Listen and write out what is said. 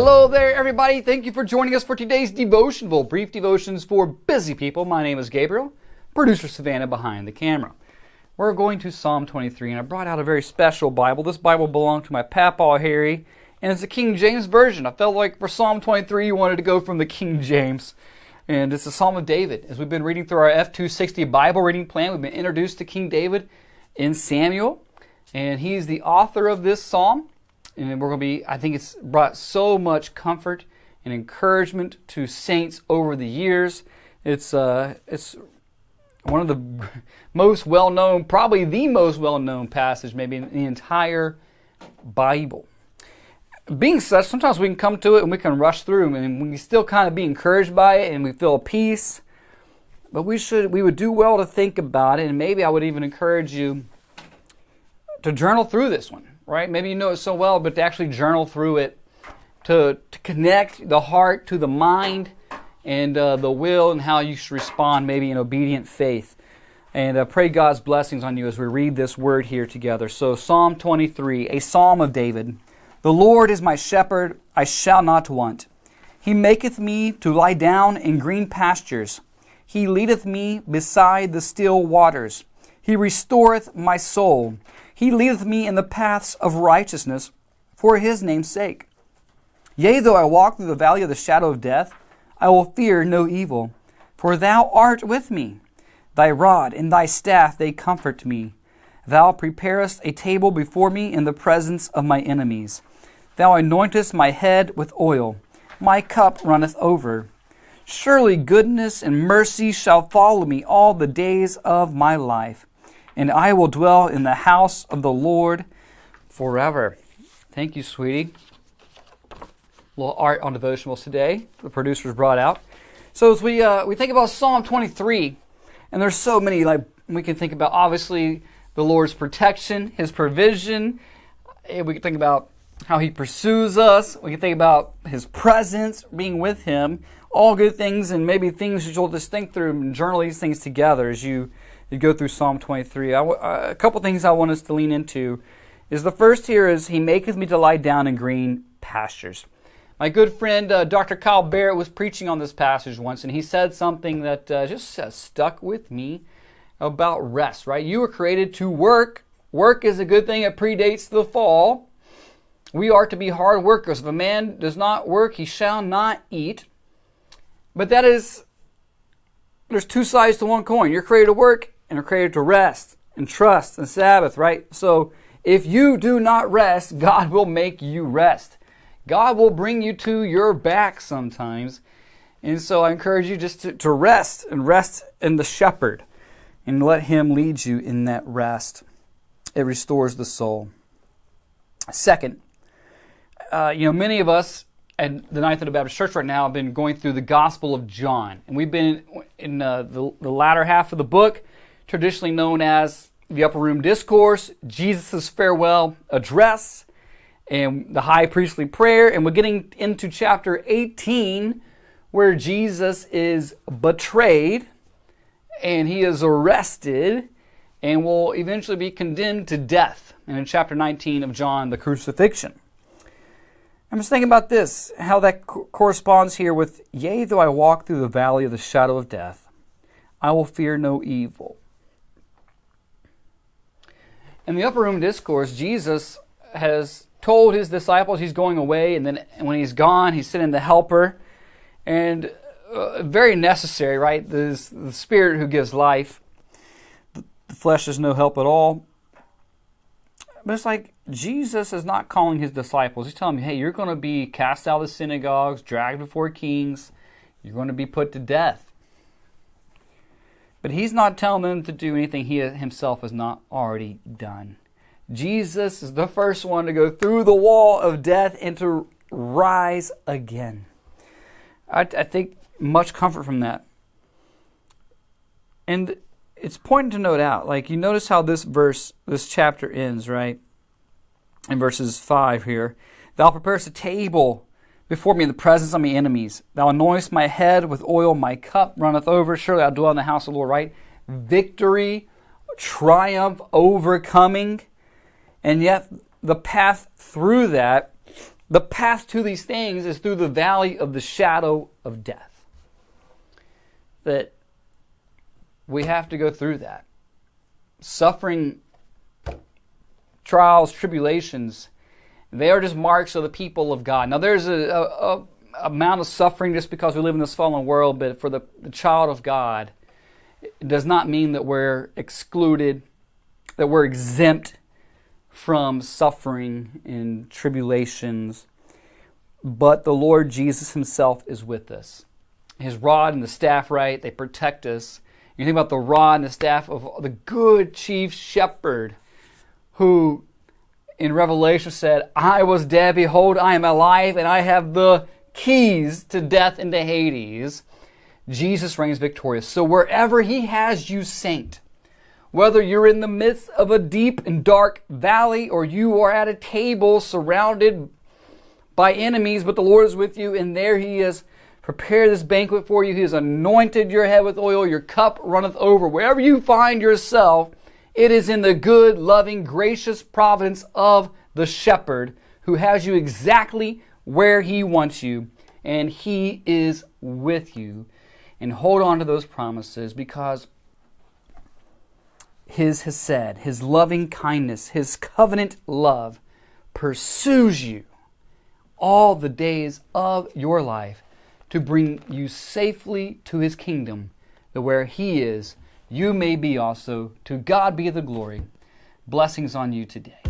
Hello there, everybody. Thank you for joining us for today's Devotionable, brief devotions for busy people. My name is Gabriel, producer Savannah behind the camera. We're going to Psalm 23, and I brought out a very special Bible. This Bible belonged to my papa, Harry, and it's the King James Version. I felt like for Psalm 23, you wanted to go from the King James. And it's the Psalm of David. As we've been reading through our F260 Bible reading plan, we've been introduced to King David in Samuel, and he's the author of this psalm. And I think it's brought so much comfort and encouragement to saints over the years. It's one of the most well-known, probably the most well-known passage maybe in the entire Bible. Being such, sometimes we can come to it and we can rush through and we can still kind of be encouraged by it and we feel peace. But we would do well to think about it, and maybe I would even encourage you to journal through this one, right? Maybe you know it so well, but to actually journal through it, to connect the heart to the mind and the will and how you should respond maybe in obedient faith. And pray God's blessings on you as we read this word here together. So Psalm 23, a psalm of David. The Lord is my shepherd, I shall not want. He maketh me to lie down in green pastures. He leadeth me beside the still waters. He restoreth my soul. He leadeth me in the paths of righteousness for his name's sake. Yea, though I walk through the valley of the shadow of death, I will fear no evil, for thou art with me. Thy rod and thy staff, they comfort me. Thou preparest a table before me in the presence of my enemies. Thou anointest my head with oil. My cup runneth over. Surely goodness and mercy shall follow me all the days of my life, and I will dwell in the house of the Lord forever. Thank you, sweetie. A little art on devotionals today, the producers brought out. So as we think about Psalm 23, and there's so many, like we can think about, obviously, the Lord's protection, His provision. We can think about how He pursues us. We can think about His presence, being with Him. All good things, and maybe things that you'll just think through and journal these things together as you go through Psalm 23. A couple things I want us to lean into is the first here is He maketh me to lie down in green pastures. My good friend Dr. Kyle Barrett was preaching on this passage once, and he said something that just stuck with me about rest, right? You were created to work. Work is a good thing. It predates the fall. We are to be hard workers. If a man does not work, he shall not eat. But there's two sides to one coin. You're created to work and you're created to rest and trust and Sabbath, right? So if you do not rest, God will make you rest. God will bring you to your back sometimes. And so I encourage you just to rest and rest in the shepherd and let Him lead you in that rest. It restores the soul. Second, many of us at the Ninth Baptist Church right now have been going through the Gospel of John. And we've been in the latter half of the book, traditionally known as the Upper Room Discourse, Jesus' farewell address, and the high priestly prayer. And we're getting into chapter 18, where Jesus is betrayed, and He is arrested, and will eventually be condemned to death. And in chapter 19 of John, the crucifixion. I'm just thinking about this, how that corresponds here with, yea, though I walk through the valley of the shadow of death, I will fear no evil. In the Upper Room Discourse, Jesus has told His disciples He's going away, and then when He's gone, He's sending the Helper. And very necessary, right? The Spirit who gives life. The flesh is no help at all. But it's like Jesus is not calling His disciples. He's telling them, hey, you're going to be cast out of the synagogues, dragged before kings. You're going to be put to death. But He's not telling them to do anything He Himself has not already done. Jesus is the first one to go through the wall of death and to rise again. I think much comfort from that. And it's important to note out, like you notice how this chapter ends, right? In verses 5 here. Thou preparest a table before me in the presence of my enemies. Thou anointest my head with oil, my cup runneth over. Surely I dwell in the house of the Lord, right? Victory, triumph, overcoming. And yet the path through that the path to these things is through the valley of the shadow of death. That we have to go through that. Suffering, trials, tribulations, they are just marks of the people of God. Now there's a amount of suffering just because we live in this fallen world, but for the child of God, it does not mean that we're excluded, that we're exempt from suffering and tribulations. But the Lord Jesus himself is with us. His rod and the staff, right, they protect us. You think about the rod and the staff of the good chief shepherd who in Revelation said, I was dead, behold, I am alive, and I have the keys to death and to Hades. Jesus reigns victorious. So wherever he has you, saint, whether you're in the midst of a deep and dark valley or you are at a table surrounded by enemies, but the Lord is with you, and there he has prepared this banquet for you. He has anointed your head with oil. Your cup runneth over. Wherever you find yourself, it is in the good, loving, gracious providence of the shepherd who has you exactly where he wants you, and he is with you. And hold on to those promises, because his has said, his loving kindness, his covenant love pursues you all the days of your life to bring you safely to his kingdom, that where he is, you may be also. To God be the glory. Blessings on you today.